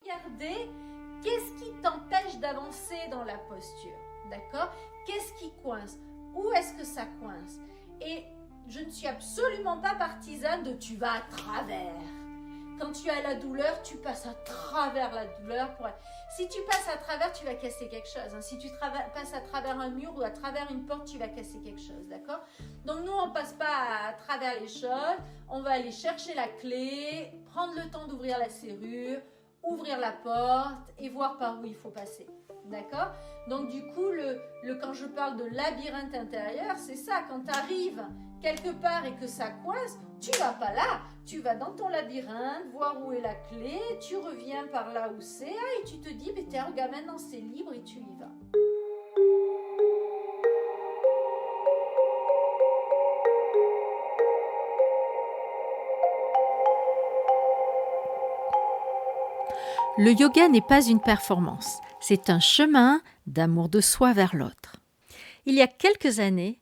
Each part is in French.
regarder qu'est-ce qui t'empêche d'avancer dans la posture. D'accord? Qu'est-ce qui coince? Où est-ce que ça coince? Et je ne suis absolument pas partisane de tu vas à travers. Quand tu as la douleur, tu passes à travers la douleur. Si tu passes à travers, tu vas casser quelque chose. Si tu passes à travers un mur ou à travers une porte, tu vas casser quelque chose. D'accord? Donc nous, on ne passe pas à travers les choses. On va aller chercher la clé, prendre le temps d'ouvrir la serrure, ouvrir la porte et voir par où il faut passer. D'accord? Donc du coup, quand je parle de labyrinthe intérieur, c'est ça. Quand tu arrives quelque part et que ça coince, tu vas pas là. Tu vas dans ton labyrinthe, voir où est la clé, tu reviens par là où c'est, et tu te dis, tiens, regarde, maintenant c'est libre et tu y vas. Le yoga n'est pas une performance, c'est un chemin d'amour de soi vers l'autre. Il y a quelques années,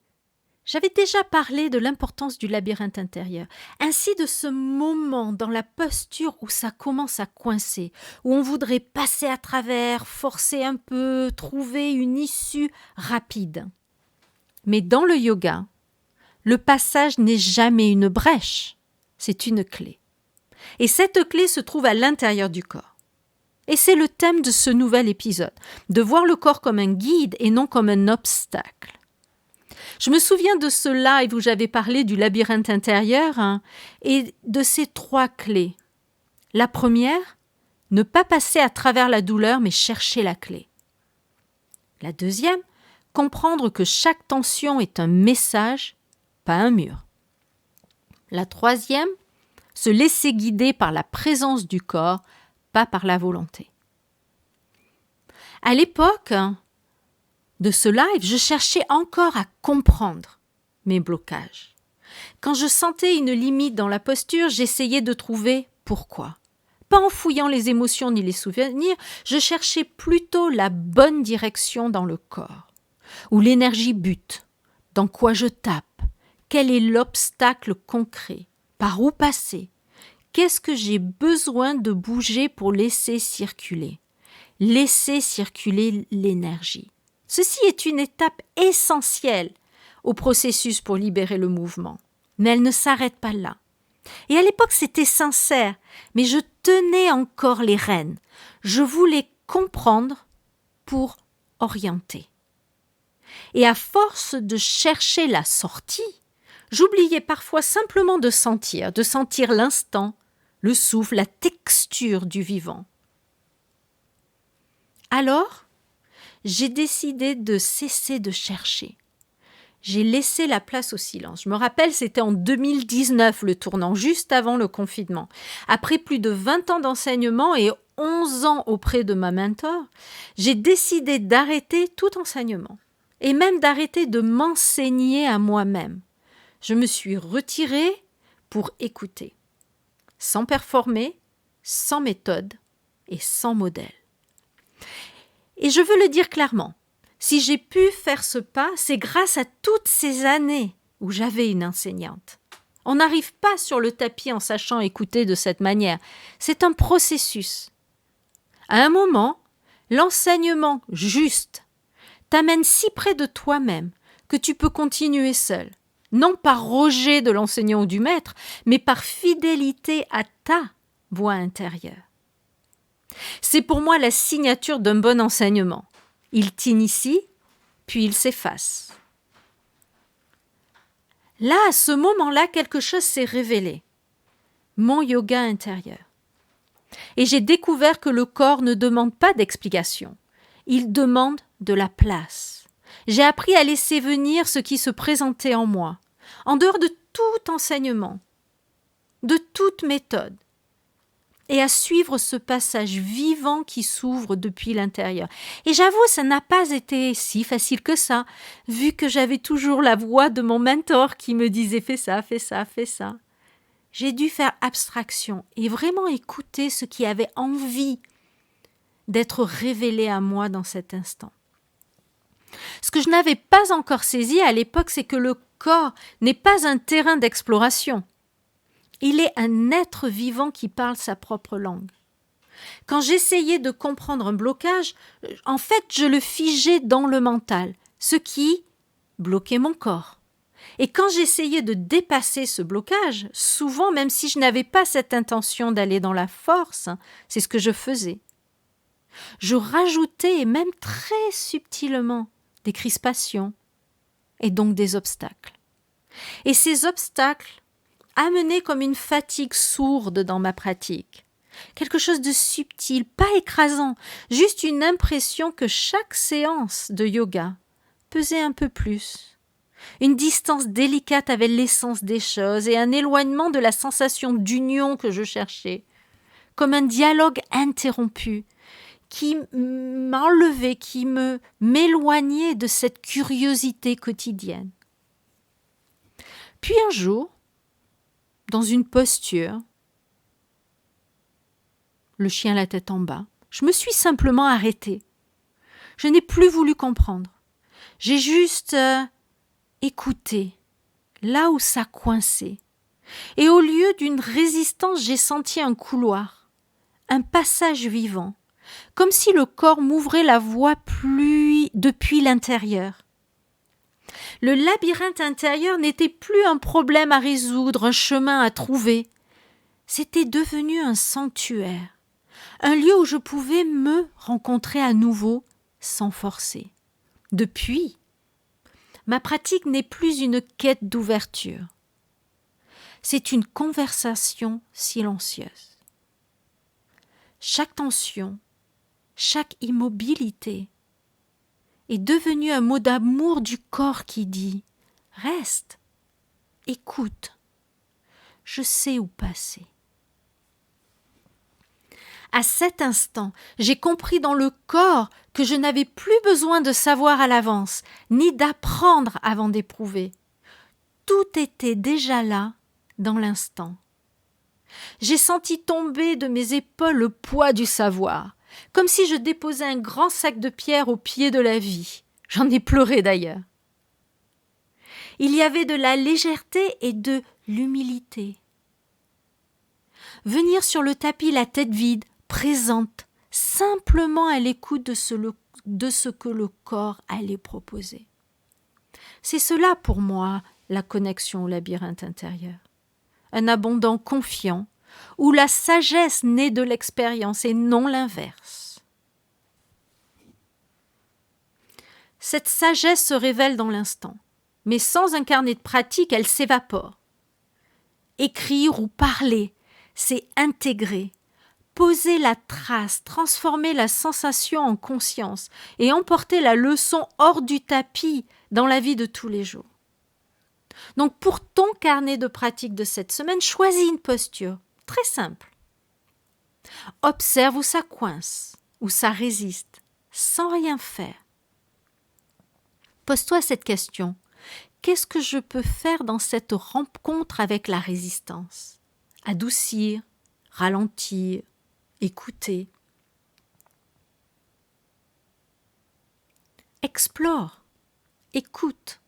j'avais déjà parlé de l'importance du labyrinthe intérieur, ainsi de ce moment dans la posture où ça commence à coincer, où on voudrait passer à travers, forcer un peu, trouver une issue rapide. Mais dans le yoga, le passage n'est jamais une brèche, c'est une clé. Et cette clé se trouve à l'intérieur du corps. Et c'est le thème de ce nouvel épisode, de voir le corps comme un guide et non comme un obstacle. Je me souviens de ce live où j'avais parlé du labyrinthe intérieur et de ces 3 clés. La première, ne pas passer à travers la douleur mais chercher la clé. La deuxième, comprendre que chaque tension est un message, pas un mur. La troisième, se laisser guider par la présence du corps, pas par la volonté. À l'époque de ce live, je cherchais encore à comprendre mes blocages. Quand je sentais une limite dans la posture, j'essayais de trouver pourquoi. Pas en fouillant les émotions ni les souvenirs, je cherchais plutôt la bonne direction dans le corps, où l'énergie bute, dans quoi je tape, quel est l'obstacle concret, par où passer, qu'est-ce que j'ai besoin de bouger pour laisser circuler l'énergie. Ceci est une étape essentielle au processus pour libérer le mouvement. Mais elle ne s'arrête pas là. Et à l'époque, c'était sincère, mais je tenais encore les rênes. Je voulais comprendre pour orienter. Et à force de chercher la sortie, j'oubliais parfois simplement de sentir l'instant, le souffle, la texture du vivant. Alors, j'ai décidé de cesser de chercher. J'ai laissé la place au silence. Je me rappelle, c'était en 2019 le tournant, juste avant le confinement. Après plus de 20 ans d'enseignement et 11 ans auprès de ma mentor, j'ai décidé d'arrêter tout enseignement et même d'arrêter de m'enseigner à moi-même. Je me suis retirée pour écouter, sans performer, sans méthode et sans modèle. Et je veux le dire clairement, si j'ai pu faire ce pas, c'est grâce à toutes ces années où j'avais une enseignante. On n'arrive pas sur le tapis en sachant écouter de cette manière. C'est un processus. À un moment, l'enseignement juste t'amène si près de toi-même que tu peux continuer seul. Non par rejet de l'enseignant ou du maître, mais par fidélité à ta voix intérieure. C'est pour moi la signature d'un bon enseignement. Il t'initie, puis il s'efface. Là, à ce moment-là, quelque chose s'est révélé. Mon yoga intérieur. Et j'ai découvert que le corps ne demande pas d'explication. Il demande de la place. J'ai appris à laisser venir ce qui se présentait en moi, en dehors de tout enseignement, de toute méthode, et à suivre ce passage vivant qui s'ouvre depuis l'intérieur. Et j'avoue, ça n'a pas été si facile que ça, vu que j'avais toujours la voix de mon mentor qui me disait « fais ça, fais ça, fais ça ». J'ai dû faire abstraction et vraiment écouter ce qui avait envie d'être révélé à moi dans cet instant. Ce que je n'avais pas encore saisi à l'époque, c'est que le corps n'est pas un terrain d'exploration. Il est un être vivant qui parle sa propre langue. Quand j'essayais de comprendre un blocage, en fait, je le figeais dans le mental, ce qui bloquait mon corps. Et quand j'essayais de dépasser ce blocage, souvent, même si je n'avais pas cette intention d'aller dans la force, c'est ce que je faisais. Je rajoutais, et même très subtilement, des crispations et donc des obstacles. Et ces obstacles amenaient comme une fatigue sourde dans ma pratique. Quelque chose de subtil, pas écrasant, juste une impression que chaque séance de yoga pesait un peu plus. Une distance délicate avec l'essence des choses et un éloignement de la sensation d'union que je cherchais, comme un dialogue interrompu qui m'enlevait, qui m'éloignait de cette curiosité quotidienne. Puis un jour, dans une posture, le chien la tête en bas, je me suis simplement arrêtée. Je n'ai plus voulu comprendre. J'ai juste écouté, là où ça coinçait. Et au lieu d'une résistance, j'ai senti un couloir, un passage vivant, comme si le corps m'ouvrait la voie depuis l'intérieur. Le labyrinthe intérieur n'était plus un problème à résoudre, un chemin à trouver. C'était devenu un sanctuaire, un lieu où je pouvais me rencontrer à nouveau sans forcer. Depuis, ma pratique n'est plus une quête d'ouverture. C'est une conversation silencieuse. Chaque tension, chaque immobilité est devenue un mot d'amour du corps qui dit « Reste, écoute, je sais où passer ». À cet instant, j'ai compris dans le corps que je n'avais plus besoin de savoir à l'avance, ni d'apprendre avant d'éprouver. Tout était déjà là, dans l'instant. J'ai senti tomber de mes épaules le poids du savoir, comme si je déposais un grand sac de pierres au pied de la vie. J'en ai pleuré d'ailleurs. Il y avait de la légèreté et de l'humilité. Venir sur le tapis la tête vide, présente, simplement à l'écoute de ce que le corps allait proposer. C'est cela pour moi la connexion au labyrinthe intérieur. Un abondant confiant, où la sagesse naît de l'expérience et non l'inverse. Cette sagesse se révèle dans l'instant, mais sans un carnet de pratique, elle s'évapore. Écrire ou parler, c'est intégrer, poser la trace, transformer la sensation en conscience et emporter la leçon hors du tapis dans la vie de tous les jours. Donc pour ton carnet de pratique de cette semaine, choisis une posture très simple. Observe où ça coince, où ça résiste, sans rien faire. Pose-toi cette question. Qu'est-ce que je peux faire dans cette rencontre avec la résistance? Adoucir, ralentir, écouter. Explore, écoute.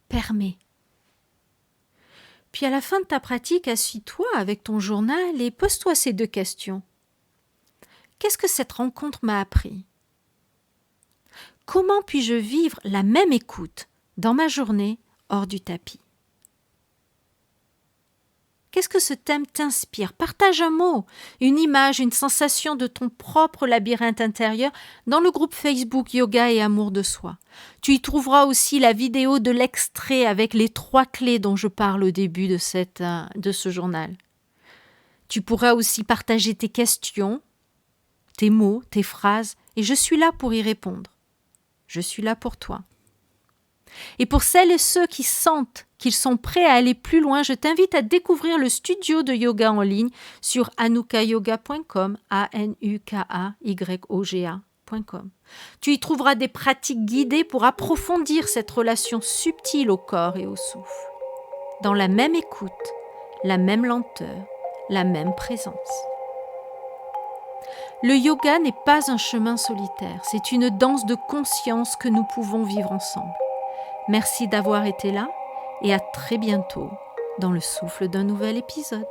Permets. Puis à la fin de ta pratique, assis-toi avec ton journal et pose-toi ces 2 questions. Qu'est-ce que cette rencontre m'a appris? Comment puis-je vivre la même écoute dans ma journée hors du tapis? Qu'est-ce que ce thème t'inspire? Partage un mot, une image, une sensation de ton propre labyrinthe intérieur dans le groupe Facebook Yoga et Amour de Soi. Tu y trouveras aussi la vidéo de l'extrait avec les 3 clés dont je parle au début de ce journal. Tu pourras aussi partager tes questions, tes mots, tes phrases, et je suis là pour y répondre. Je suis là pour toi. Et pour celles et ceux qui sentent qu'ils sont prêts à aller plus loin, je t'invite à découvrir le studio de yoga en ligne sur anukayoga.com, anukayoga.com. Tu y trouveras des pratiques guidées pour approfondir cette relation subtile au corps et au souffle. Dans la même écoute, la même lenteur, la même présence. Le yoga n'est pas un chemin solitaire, c'est une danse de conscience que nous pouvons vivre ensemble. Merci d'avoir été là et à très bientôt dans le souffle d'un nouvel épisode.